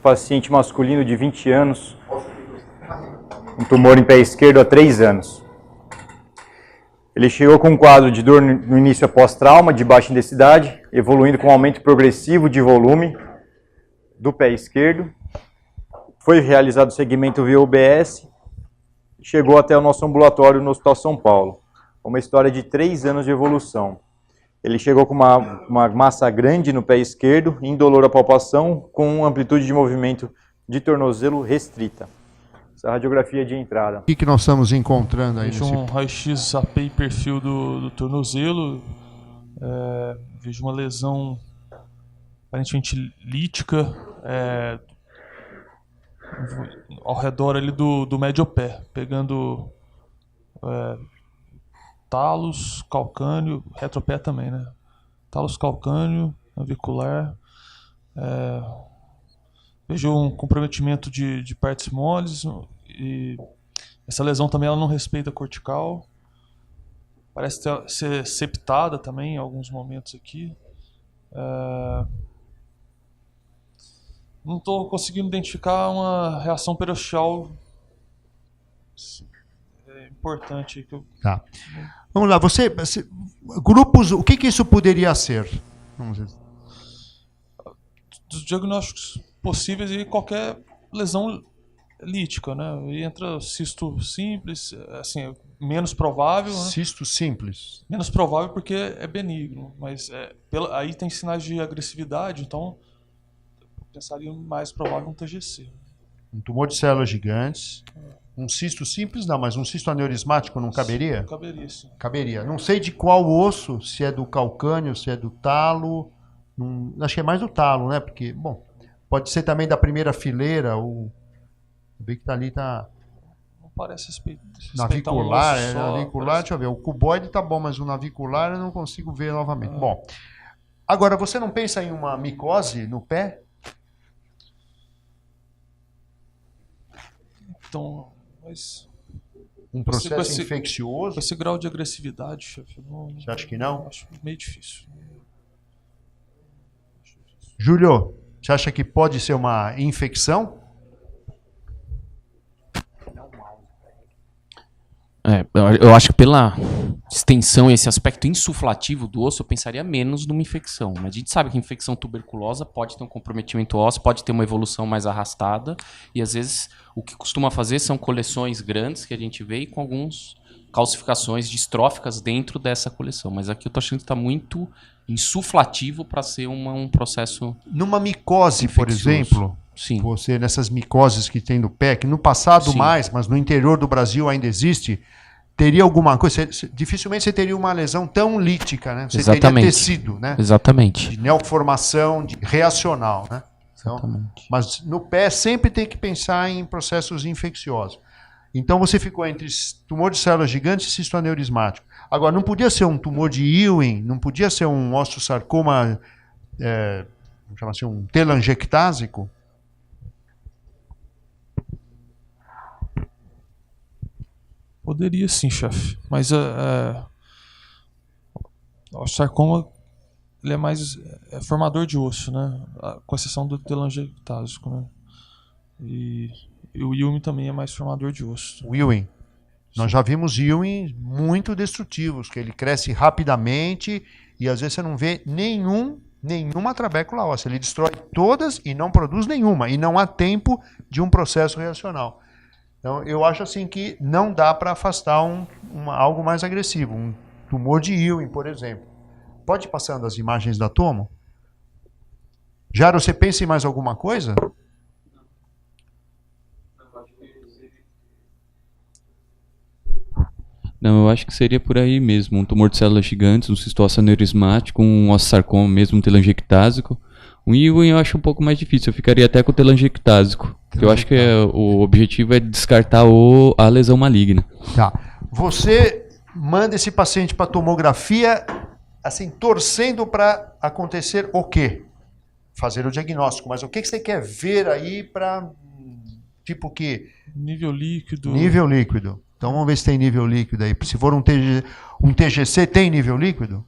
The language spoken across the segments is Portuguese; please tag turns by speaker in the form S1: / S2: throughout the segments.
S1: paciente masculino de 20 anos, um tumor em pé esquerdo há 3 anos. Ele chegou com um quadro de dor no início após trauma, de baixa intensidade, evoluindo com um aumento progressivo de volume do pé esquerdo. Foi realizado o segmento via UBS e chegou até o nosso ambulatório no Hospital São Paulo. Uma história de 3 anos de evolução. Ele chegou com uma massa grande no pé esquerdo, indolor à palpação, com amplitude de movimento de tornozelo restrita. Essa é a radiografia de entrada.
S2: O que nós estamos encontrando aí?
S3: Vejo um raio-x AP e perfil do tornozelo. Vejo uma lesão aparentemente lítica ao redor ali do médio pé, pegando talos, calcâneo, retropé também, né? Talos, calcâneo, navicular. Vejo um comprometimento de partes moles e essa lesão também ela não respeita a cortical. Parece ser septada também em alguns momentos aqui. Não estou conseguindo identificar uma reação periosteal importante.
S2: Tá. Vamos lá, grupos, o que isso poderia ser? Vamos ver.
S3: Dos diagnósticos possíveis e qualquer lesão lítica, né? E entra cisto simples, assim, menos provável. Né?
S2: Cisto simples.
S3: Menos provável porque é benigno, mas aí tem sinais de agressividade, então eu pensaria mais provável um TGC.
S2: Um tumor de células gigantes. Um cisto simples, não, mas um cisto aneurismático não caberia?
S3: Sim, caberia, sim.
S2: Caberia. Não sei de qual osso, se é do calcâneo, se é do talo. Acho que é mais do talo, né? Porque, bom, pode ser também da primeira fileira, ou ver que tá ali, tá...
S3: Não parece respeitar
S2: navicular,
S3: navicular,
S2: parece... deixa eu ver, o cuboide tá bom, mas o navicular eu não consigo ver novamente. Bom, agora, você não pensa em uma micose no pé?
S3: Então, mas...
S2: Um processo infeccioso?
S3: Com esse grau de agressividade, chefe,
S2: você acha que não?
S3: Acho meio difícil.
S2: Júlio, você acha que pode ser uma infecção?
S4: Eu acho que pela extensão e esse aspecto insuflativo do osso, eu pensaria menos numa infecção. Mas a gente sabe que a infecção tuberculosa pode ter um comprometimento ósseo, pode ter uma evolução mais arrastada. E às vezes o que costuma fazer são coleções grandes que a gente vê e com algumas calcificações distróficas dentro dessa coleção. Mas aqui eu estou achando que está muito insuflativo para ser um processo
S2: numa micose, infeccioso. Por exemplo,
S4: sim.
S2: Você nessas micoses que tem no pé, que no passado sim. Mais, mas no interior do Brasil ainda existe, teria alguma coisa, dificilmente você teria uma lesão tão lítica, né? Você
S4: exatamente.
S2: Teria tecido, né?
S4: Exatamente.
S2: De neoformação, de reacional, né? Então, exatamente. Mas no pé sempre tem que pensar em processos infecciosos. Então você ficou entre tumor de células gigantes e cisto aneurismático. Agora, não podia ser um tumor de Ewing, não podia ser um osteosarcoma, vamos chamar assim, um telangiectásico?
S3: Poderia sim, chefe. Mas o sarcoma ele é mais formador de osso, né? Com exceção do telangiectásico, né? E o Ewing também é mais formador de osso.
S2: O Ewing. Nós já vimos Ewing muito destrutivos, que ele cresce rapidamente e às vezes você não vê nenhuma trabécula óssea. Ele destrói todas e não produz nenhuma. E não há tempo de um processo reacional. Então, eu acho assim que não dá para afastar algo mais agressivo. Um tumor de Ewing, por exemplo. Pode ir passando as imagens da tomo? Jaro, você pensa em mais alguma coisa?
S5: Não, eu acho que seria por aí mesmo. Um tumor de células gigantes, um cistose aneurismático, um osteosarcoma mesmo, um telangiectásico. Um Ewing eu acho um pouco mais difícil. Eu ficaria até com o telangiectásico. Eu acho que o objetivo é descartar a lesão maligna.
S2: Tá. Você manda esse paciente para tomografia, assim, torcendo para acontecer o quê? Fazer o diagnóstico. Mas o que você quer ver aí para, tipo o quê?
S3: Nível líquido.
S2: Nível líquido. Então vamos ver se tem nível líquido aí. Se for um TGC, tem nível líquido?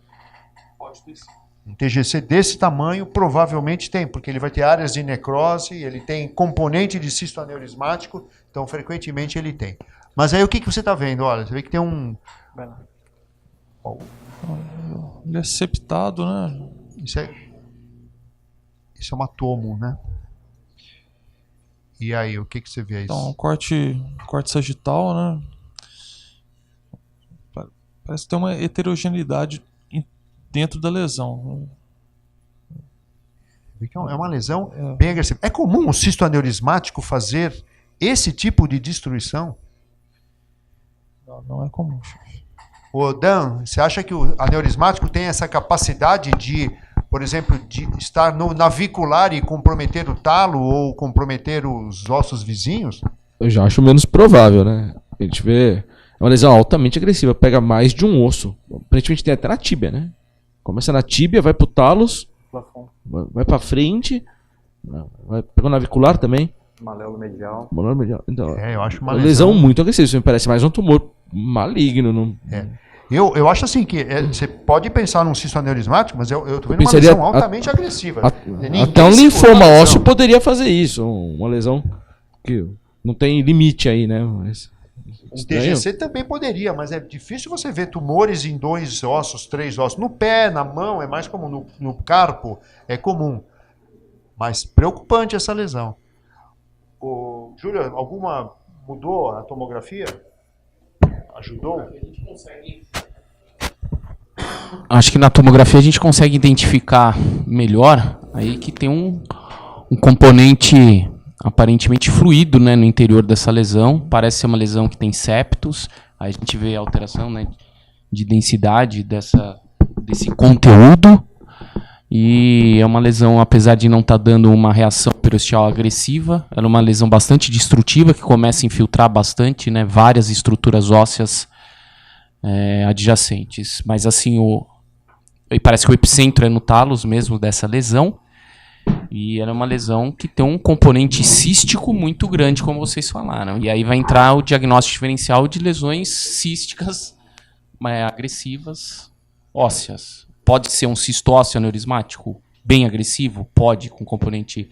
S3: Pode ter sim.
S2: Um TGC desse tamanho provavelmente tem, porque ele vai ter áreas de necrose, ele tem componente de cisto aneurismático, então frequentemente ele tem. Mas aí o que você está vendo? Olha, você vê que tem um...
S3: Ele é septado, né?
S2: Isso é um atomo, né? E aí, o que você vê aí?
S3: Então, corte sagital, né? Parece ter uma heterogeneidade dentro da lesão.
S2: É uma lesão bem agressiva. É comum o cisto aneurismático fazer esse tipo de destruição?
S3: Não é comum.
S2: Ô Dan, você acha que o aneurismático tem essa capacidade de, por exemplo, de estar no navicular e comprometer o talo ou comprometer os ossos vizinhos?
S6: Eu já acho menos provável, né? A gente vê... É uma lesão altamente agressiva, pega mais de um osso. Aparentemente tem até na tíbia, né? Começa na tíbia, vai pro talos, vai pra frente, vai pegou navicular também.
S1: Malelo medial.
S6: Malelo medial. Então,
S2: eu acho uma
S6: lesão muito agressiva. Isso me parece mais um tumor maligno. Não...
S2: Eu acho assim que você pode pensar num cisto aneurismático, mas eu tô vendo uma
S6: pensaria
S2: lesão altamente agressiva.
S6: Até um linfoma ósseo poderia fazer isso. Uma lesão que não tem limite aí, né? Mas...
S2: O TGC também poderia, mas é difícil você ver tumores em 2 ossos, 3 ossos. No pé, na mão, é mais comum. No carpo, é comum. Mas preocupante essa lesão. Júlio, alguma mudou a tomografia? Ajudou?
S4: Acho que na tomografia a gente consegue identificar melhor aí que tem um componente aparentemente fluido, né, no interior dessa lesão. Parece ser uma lesão que tem septos. Aí a gente vê a alteração, né, de densidade desse conteúdo. E é uma lesão, apesar de não estar dando uma reação perosteal agressiva, ela é uma lesão bastante destrutiva que começa a infiltrar bastante, né, várias estruturas ósseas adjacentes. Mas assim, parece que o epicentro é no talos mesmo dessa lesão. E ela é uma lesão que tem um componente cístico muito grande, como vocês falaram. E aí vai entrar o diagnóstico diferencial de lesões císticas agressivas ósseas. Pode ser um cisto ósseo aneurismático bem agressivo? Pode, com componente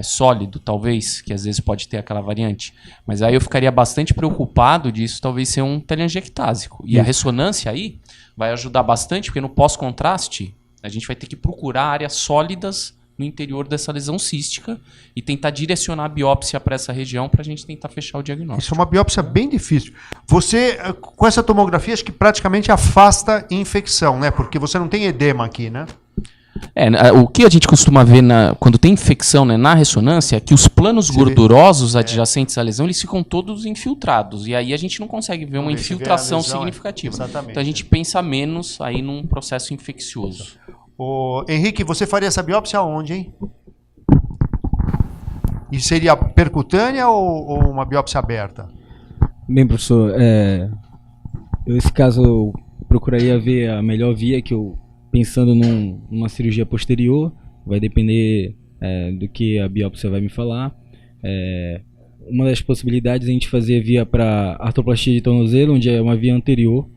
S4: sólido, talvez, que às vezes pode ter aquela variante. Mas aí eu ficaria bastante preocupado disso talvez ser um telangiectásico. E a ressonância aí vai ajudar bastante, porque no pós-contraste a gente vai ter que procurar áreas sólidas no interior dessa lesão cística e tentar direcionar a biópsia para essa região para a gente tentar fechar o diagnóstico.
S2: Isso é uma biópsia bem difícil. Você, com essa tomografia, acho que praticamente afasta infecção, né? Porque você não tem edema aqui, né?
S4: O que a gente costuma ver quando tem infecção, né, na ressonância é que os planos gordurosos adjacentes à lesão eles ficam todos infiltrados. E aí a gente não consegue ver uma infiltração significativa.
S2: Exatamente.
S4: Então a gente pensa menos aí num processo infeccioso.
S2: Henrique, você faria essa biópsia onde, hein? E seria percutânea ou uma biópsia aberta?
S7: Bem, professor, nesse caso eu procuraria ver a melhor via que eu... Pensando numa cirurgia posterior, vai depender do que a biópsia vai me falar. Uma das possibilidades é a gente fazer via para artroplastia de tornozelo, onde é uma via anterior.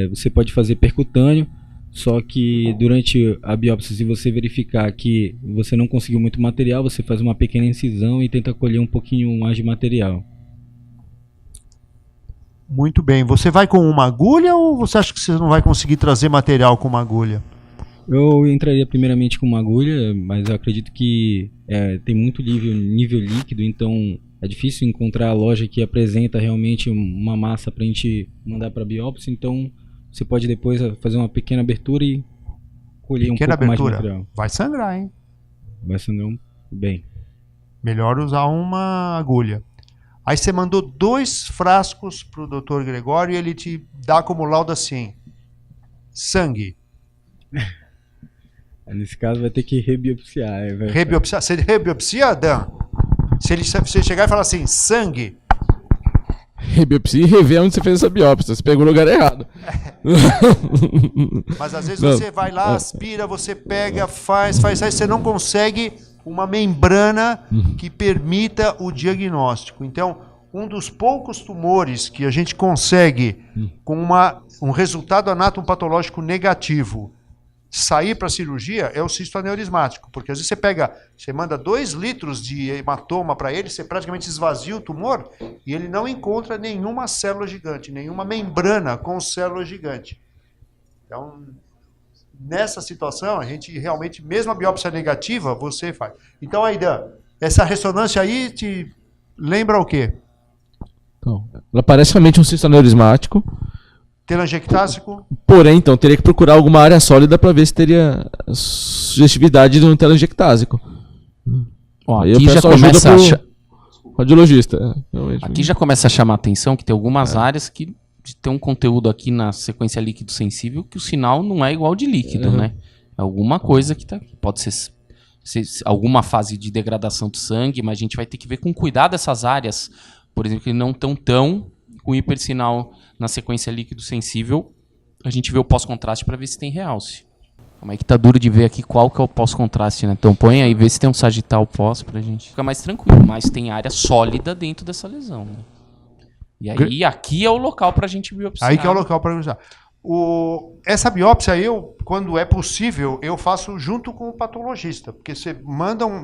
S7: Você pode fazer percutâneo, só que durante a biópsia, se você verificar que você não conseguiu muito material, você faz uma pequena incisão e tenta colher um pouquinho mais de material.
S2: Muito bem. Você vai com uma agulha ou você acha que você não vai conseguir trazer material com uma agulha?
S7: Eu entraria primeiramente com uma agulha, mas eu acredito que tem muito nível líquido, então é difícil encontrar a loja que apresenta realmente uma massa para a gente mandar para biópsia, então você pode depois fazer uma pequena abertura e colher um pouco mais de material.
S2: Vai sangrar, hein?
S7: Vai sangrar bem.
S2: Melhor usar uma agulha. Aí você mandou 2 frascos para o Dr. Gregório e ele te dá como laudo assim: sangue.
S7: Nesse caso vai ter que rebiopsiar.
S2: Rebiopsiar? Você rebiopsia, Dan? Se você chegar e falar assim, sangue.
S6: Rebiopsia e rever onde você fez essa biópsia. Você pegou o lugar errado.
S2: Mas às vezes você vai lá, aspira, você pega, faz, aí você não consegue uma membrana que permita o diagnóstico. Então, um dos poucos tumores que a gente consegue com um resultado anatomopatológico negativo, sair para a cirurgia é o cisto aneurismático, porque às vezes você manda 2 litros de hematoma para ele, você praticamente esvazia o tumor e ele não encontra nenhuma célula gigante, nenhuma membrana com célula gigante. Então, nessa situação, a gente realmente, mesmo a biópsia negativa, você faz. Então, Aidan, essa ressonância aí te lembra o quê?
S6: Então, ela parece realmente um cisto aneurismático.
S2: Telangiectásico?
S6: Porém, então, teria que procurar alguma área sólida para ver se teria sugestividade de um telangiectásico.
S4: Ó,
S6: Aí eu
S4: aqui já
S6: peço ajuda
S4: começa
S6: pro radiologista.
S4: aqui já começa a chamar a atenção que tem algumas áreas que tem um conteúdo aqui na sequência líquido sensível que o sinal não é igual de líquido, né? É alguma coisa que tá aqui. Pode ser alguma fase de degradação do sangue, mas a gente vai ter que ver com cuidado essas áreas, por exemplo, que não estão tão com hipersinal na sequência líquido sensível. A gente vê o pós-contraste para ver se tem realce. Como é que tá duro de ver aqui qual que é o pós-contraste, né? Então põe aí, vê se tem um sagital pós pra gente ficar mais tranquilo. Mas tem área sólida dentro dessa lesão, né? E aí aqui é o local pra gente biopsiar.
S2: Aí que é o local para usar. Essa biópsia, quando é possível, eu faço junto com o patologista. Porque você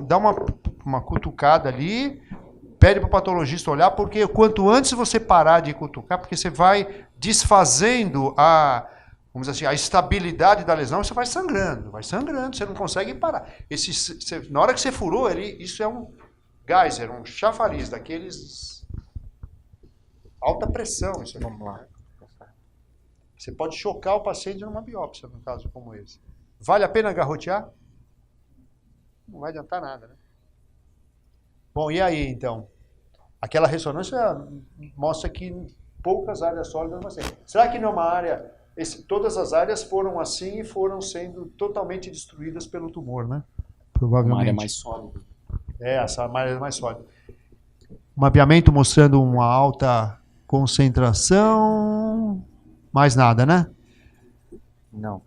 S2: dá uma cutucada ali, pede para o patologista olhar, porque quanto antes você parar de cutucar, porque você vai desfazendo vamos dizer assim, a estabilidade da lesão, você vai sangrando, você não consegue parar. Na hora que você furou, isso é um geyser, um chafariz daqueles alta pressão. Isso vamos lá. Você pode chocar o paciente numa biópsia, num caso como esse. Vale a pena garrotear? Não vai adiantar nada, né? Bom, e aí, então? Aquela ressonância mostra que poucas áreas sólidas vão ser. Será que não é uma área... todas as áreas foram assim e foram sendo totalmente destruídas pelo tumor, né? Provavelmente.
S4: Uma área mais sólida.
S2: Essa área mais sólida. Um mapeamento mostrando uma alta concentração... Mais nada, né?
S1: Não.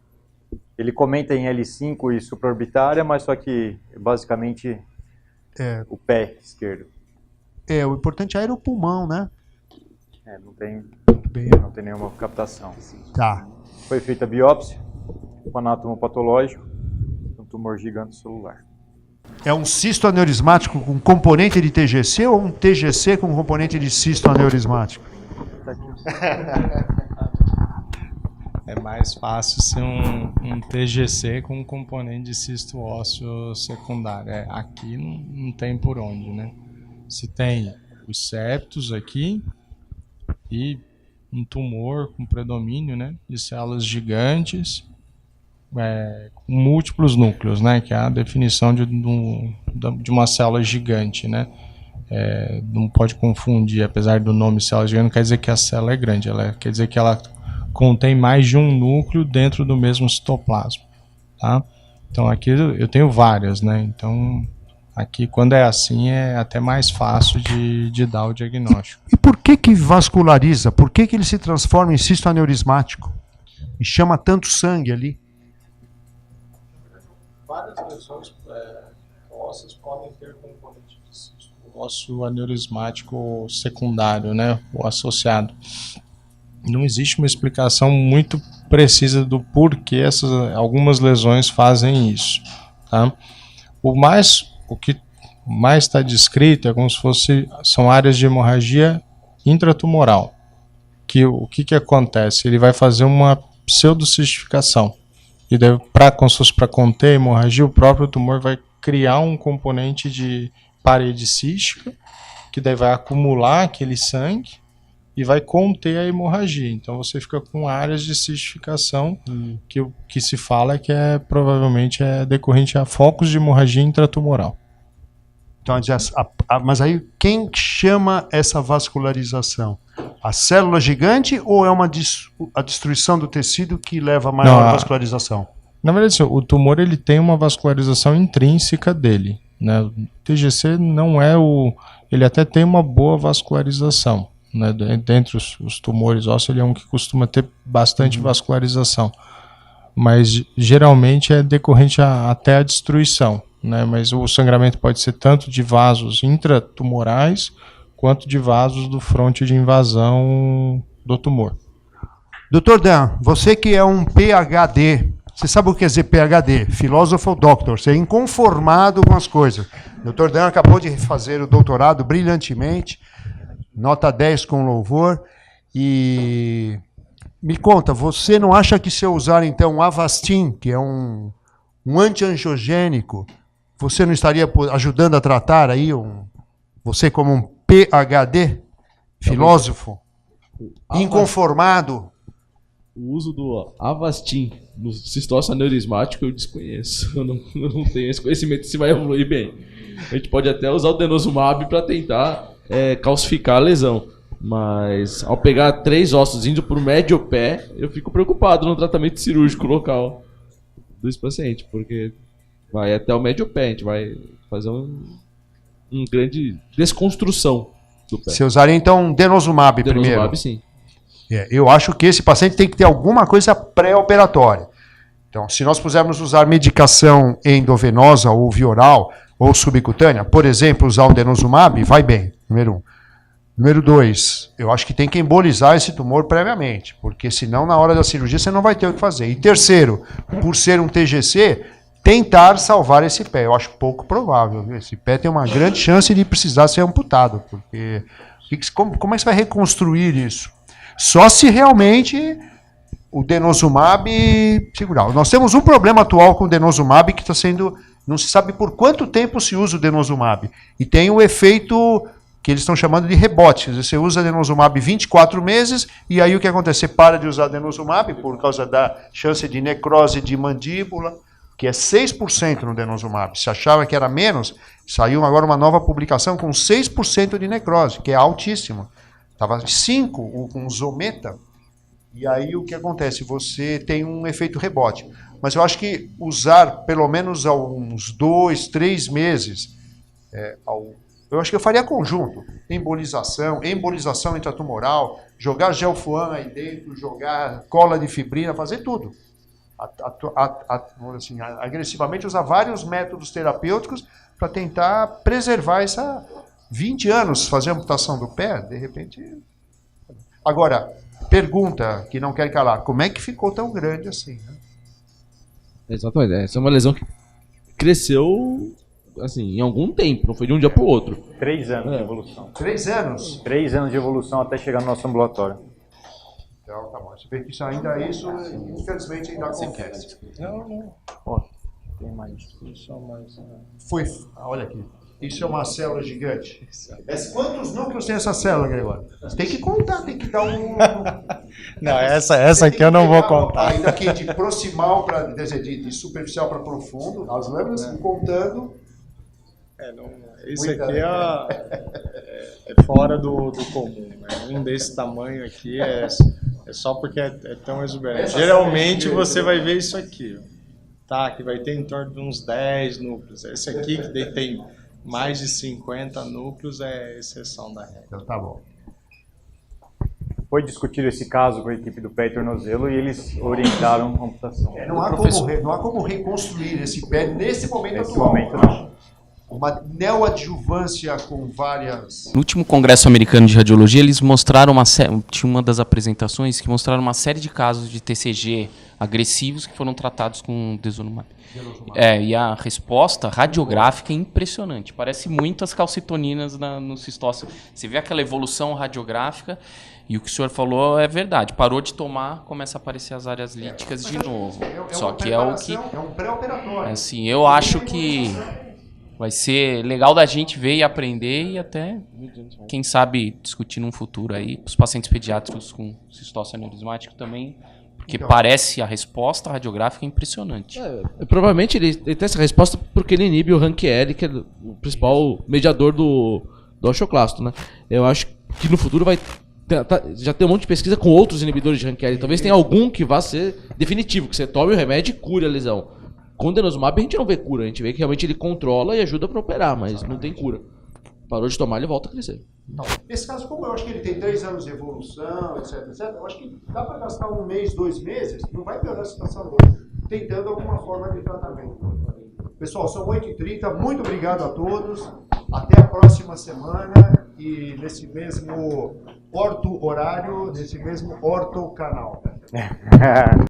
S1: Ele comenta em L5 e supraorbitária, mas só que basicamente o pé esquerdo.
S2: O importante é o pulmão, né?
S1: Não tem nenhuma captação.
S2: Tá.
S1: Foi feita a biópsia, o anátomo patológico, um tumor gigante celular.
S2: É um cisto aneurismático com componente de TGC ou um TGC com componente de cisto aneurismático?
S1: Tá aqui.
S8: É mais fácil ser um TGC com um componente de cisto ósseo secundário. Aqui não tem por onde, né? Se tem os septos aqui e um tumor com predomínio, né, de células gigantes com múltiplos núcleos, né, que é a definição de uma célula gigante, né? Não pode confundir, apesar do nome célula gigante, não quer dizer que a célula é grande, quer dizer que ela contém mais de um núcleo dentro do mesmo citoplasma, tá? Então aqui eu tenho várias, né? Então aqui quando é assim é até mais fácil de dar o diagnóstico.
S2: E por que vasculariza? Por que ele se transforma em cisto aneurismático? E chama tanto sangue ali?
S8: Várias lesões ósseas podem ter componente de cisto ósseo aneurismático secundário, né? Ou associado. Não existe uma explicação muito precisa do porquê algumas lesões fazem isso, tá? O que mais está descrito é como se são áreas de hemorragia intratumoral. O que acontece? Ele vai fazer uma pseudocistificação. E daí, como se fosse para conter a hemorragia, o próprio tumor vai criar um componente de parede cística, que daí vai acumular aquele sangue e vai conter a hemorragia. Então você fica com áreas de cistificação que o que se fala é que provavelmente é decorrente a focos de hemorragia intratumoral.
S2: Então, mas aí quem chama essa vascularização? A célula gigante ou é a destruição do tecido que leva a maior vascularização?
S8: Na verdade, o tumor ele tem uma vascularização intrínseca dele, né? O TGC não é ele até tem uma boa vascularização, né? Dentre os tumores ósseos, ele é um que costuma ter bastante vascularização, mas geralmente é decorrente até a destruição, né? Mas o sangramento pode ser tanto de vasos intratumorais quanto de vasos do fronte de invasão do tumor.
S2: Dr. Dan, você que é um PhD Você sabe o que é dizer PhD? Philosopher Doctor. Você é inconformado com as coisas. O Dr. Dan acabou de fazer o doutorado brilhantemente, nota 10 com louvor. E me conta, você não acha que se eu usar então um Avastin, que é um anti-angiogênico, você não estaria ajudando a tratar aí você como um PhD, filósofo, inconformado?
S6: O uso do Avastin no cistose aneurismático eu desconheço. Eu não tenho esse conhecimento se vai evoluir bem. A gente pode até usar o denosumab para tentar calcificar a lesão. Mas ao pegar 3 ossos indo por médio pé, eu fico preocupado no tratamento cirúrgico local dos pacientes, porque vai até o médio pé, a gente vai fazer um grande desconstrução do pé.
S2: Você usaria então um denosumab primeiro?
S6: Denosumab, sim.
S2: Eu acho que esse paciente tem que ter alguma coisa pré-operatória. Então, se nós pudermos usar medicação endovenosa ou via oral ou subcutânea, por exemplo, usar um denosumab, vai bem, número 1. Número 2, eu acho que tem que embolizar esse tumor previamente, porque senão na hora da cirurgia você não vai ter o que fazer. E terceiro, por ser um TGC, tentar salvar esse pé. Eu acho pouco provável. Viu? Esse pé tem uma grande chance de precisar ser amputado, porque como é que você vai reconstruir isso? Só se realmente o denosumab segurar. Nós temos um problema atual com o denosumab que está sendo... Não se sabe por quanto tempo se usa o denosumab. E tem o efeito que eles estão chamando de rebote. Você usa denosumab 24 meses e aí o que acontece? Você para de usar denosumab por causa da chance de necrose de mandíbula, que é 6% no denosumab. Se achava que era menos, saiu agora uma nova publicação com 6% de necrose, que é altíssimo. Estava 5% com Zometa, e aí o que acontece? Você tem um efeito rebote. Mas eu acho que usar pelo menos há uns 2, 3 meses, eu acho que eu faria conjunto. Embolização intratumoral, jogar gelfuan aí dentro, jogar cola de fibrina, fazer tudo. Assim, agressivamente usar vários métodos terapêuticos para tentar preservar essa 20 anos, fazer a amputação do pé, de repente... Agora, pergunta que não quer calar, como é que ficou tão grande assim? Né?
S6: Exatamente, essa é uma lesão que cresceu assim, em algum tempo, não foi de um dia para o outro.
S1: 3 anos de evolução.
S2: 3 anos?
S1: 3 anos de evolução até chegar no nosso ambulatório.
S2: Então, tá bom. Você vê que isso infelizmente ainda acontece.
S8: Não.
S1: Ó, tem mais.
S2: Olha aqui. Isso é uma célula gigante. Quantos núcleos tem essa célula, Gregório? Você tem que contar, tem que dar um...
S8: Não, essa aqui eu não vou contar.
S2: Ainda aqui de proximal para de superficial para profundo, as lâminas contando.
S8: Esse aqui é fora do comum. Né? Um desse tamanho aqui é só porque é tão exuberante. Geralmente você vai ver isso aqui. Tá, que vai ter em torno de uns 10 núcleos. Esse aqui que tem mais de 50 núcleos é exceção da regra.
S2: Então tá bom.
S1: Foi discutido esse caso com a equipe do pé e tornozelo e eles orientaram a amputação.
S2: Não há como reconstruir esse pé nesse momento
S1: Nesse
S2: atual.
S1: momento não.
S2: Uma neoadjuvância com várias...
S4: No último congresso americano de radiologia, eles mostraram tinha uma das apresentações que mostraram uma série de casos de TCG agressivos que foram tratados com denosumab. E a resposta radiográfica é impressionante. Parece muito as calcitoninas no cistócio. Você vê aquela evolução radiográfica e o que o senhor falou é verdade. Parou de tomar, começa a aparecer as áreas líticas de novo. Só que é o que...
S2: É um pré-operatório.
S4: Assim, eu acho que vai ser legal da gente ver e aprender e até, quem sabe, discutir num futuro aí, os pacientes pediátricos com cistócio aneurismático também, porque parece a resposta radiográfica impressionante.
S6: Provavelmente ele tem essa resposta porque ele inibe o RANKL, que é o principal mediador do osteoclasto, né? Eu acho que no futuro já tem um monte de pesquisa com outros inibidores de RANKL. Talvez tenha algum que vá ser definitivo, que você tome o remédio e cure a lesão. Com o denosumab a gente não vê cura, a gente vê que realmente ele controla e ajuda para operar, mas não tem cura. Parou de tomar, ele volta a crescer.
S2: Não. Nesse caso, como eu acho que ele tem 3 anos de evolução, etc, eu acho que dá para gastar 1 mês, 2 meses, não vai piorar a situação dele, tentando alguma forma de tratamento. Pessoal, são 8h30, muito obrigado a todos, até a próxima semana e nesse mesmo orto horário, nesse mesmo orto canal.